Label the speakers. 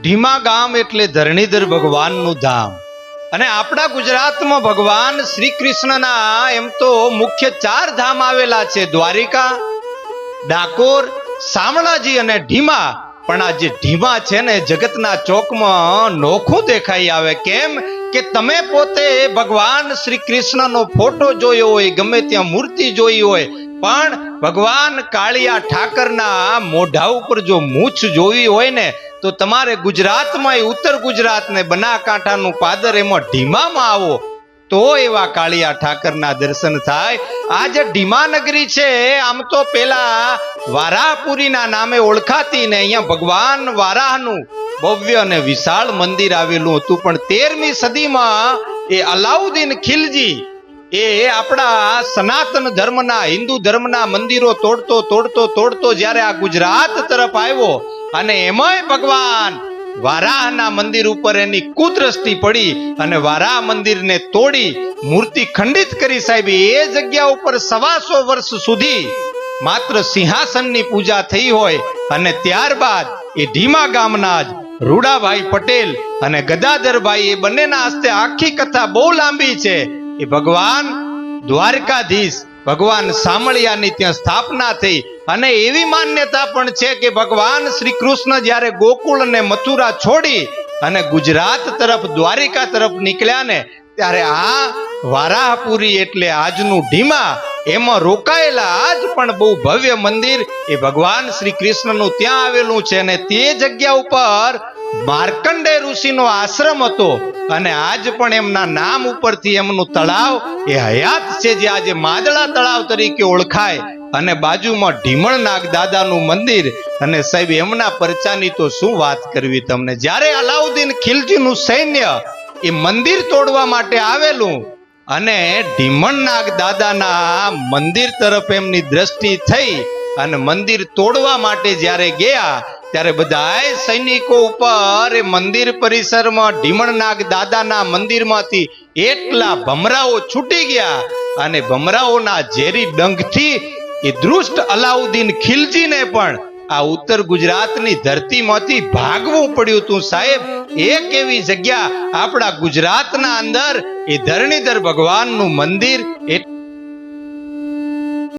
Speaker 1: ઢીમા ગામ એટલે ધરણીધર ભગવાનનું ધામ। અને આપણા ગુજરાતમાં ભગવાન શ્રી કૃષ્ણના એમ તો મુખ્ય 4 ધામ આવેલા છે, દ્વારિકા, ડાકોર, શામળાજી અને ઢીમા। પણ આ જે ઢીમા છે ને જગતના ચોકમાં નોખું દેખાઈ આવે। કેમ કે તમે પોતે ભગવાન શ્રી કૃષ્ણનો ફોટો જોયો હોય, ગમે ત્યાં મૂર્તિ જોઈ હોય, પણ ભગવાન કાળિયા ઠાકરના મોઢા ઉપર જો મૂછ જોવી હોય ને તો તમારે ગુજરાતમાં ઉત્તર ગુજરાત ને બનાસકાંઠાનું પાદર એમાં ઢીમામાં આવો તો એવા કાળિયા ઠાકરના દર્શન થાય। આ જે ઢીમા નગરી છે આમ તો પેલા વારાહપુરીના નામે ઓળખાતી ને અહીંયા ભગવાન વારાહનું ભવ્ય અને વિશાળ મંદિર આવેલું હતું। પણ 13મી સદીમાં એ અલાઉદ્દીન ખિલજી એ આપણા સનાતન ધર્મના હિન્દુ ધર્મના મંદિરો તોડતો જ્યારે આ ગુજરાત તરફ આવ્યો અને એમાંય ભગવાન વારાહના મંદિર ઉપર એની કુદ્રષ્ટિ પડી અને વારાહ મંદિરને તોડી મૂર્તિ ખંડિત કરી। સાહેબ એ જગ્યા ઉપર 125 વર્ષ સુધી માત્ર સિંહાસનની પૂજા થઈ હોય અને ત્યારબાદ એ ઢીમા ગામના જ રૂડાભાઈ પટેલ અને ગદાધરભાઈ એ બંનેના હસ્તે આખી કથા બહુ લાંબી છે। એ ભગવાન દ્વારકાધીશ ભગવાન શામળિયાની ત્યાં સ્થાપના થઈ અને એવી માન્યતા પણ છે કે ભગવાન શ્રી કૃષ્ણ જ્યારે ગોકુળ અને મથુરા છોડી અને ગુજરાત તરફ દ્વારિકા તરફ નીકળ્યા ને ત્યારે આ વારાહપુરી એટલે આજનું ઢીમા એમાં રોકાયેલા આજ પણ બહુ ભવ્ય મંદિર એ ભગવાન શ્રી કૃષ્ણનું ત્યાં આવેલું છે। અને તે જગ્યા ઉપર માર્કંડેય ઋષિનો આશ્રમ હતો અને આજ પણ એમના નામ ઉપરથી એમનું તળાવ એ હયાત છે, જે આજે માદળા તળાવ તરીકે ઓળખાય। અને બાજુમાં ઢીમણનાગ દાદાનું મંદિર અને સાહેબ એમના પરચાની તો શું વાત કરવી તમને। જ્યારે અલાઉદ્દીન ખિલજીનું સૈન્ય એ મંદિર તોડવા માટે આવેલું અને ઢીમણનાગ દાદાના મંદિર તરફ એમની દ્રષ્ટિ થઈ અને મંદિર તોડવા માટે જ્યારે ગયા ત્યારે બધાય સૈનિકો ઉપર એ મંદિર પરિસરમાં ઢીમણનાગ દાદાના મંદિરમાંથી એટલા ભમરાઓ છૂટી ગયા અને ભમરાઓના ઝેરી ડંખથી એ દૃષ્ટ અલાઉદ્દીન ખિલજીને પણ આ ઉત્તર ગુજરાતની ધરતીમાંથી ભાગવું પડ્યું હતું। સાહેબ એક એવી જગ્યા આપણા ગુજરાતના અંદર એ ધરણીધર ભગવાનનું મંદિર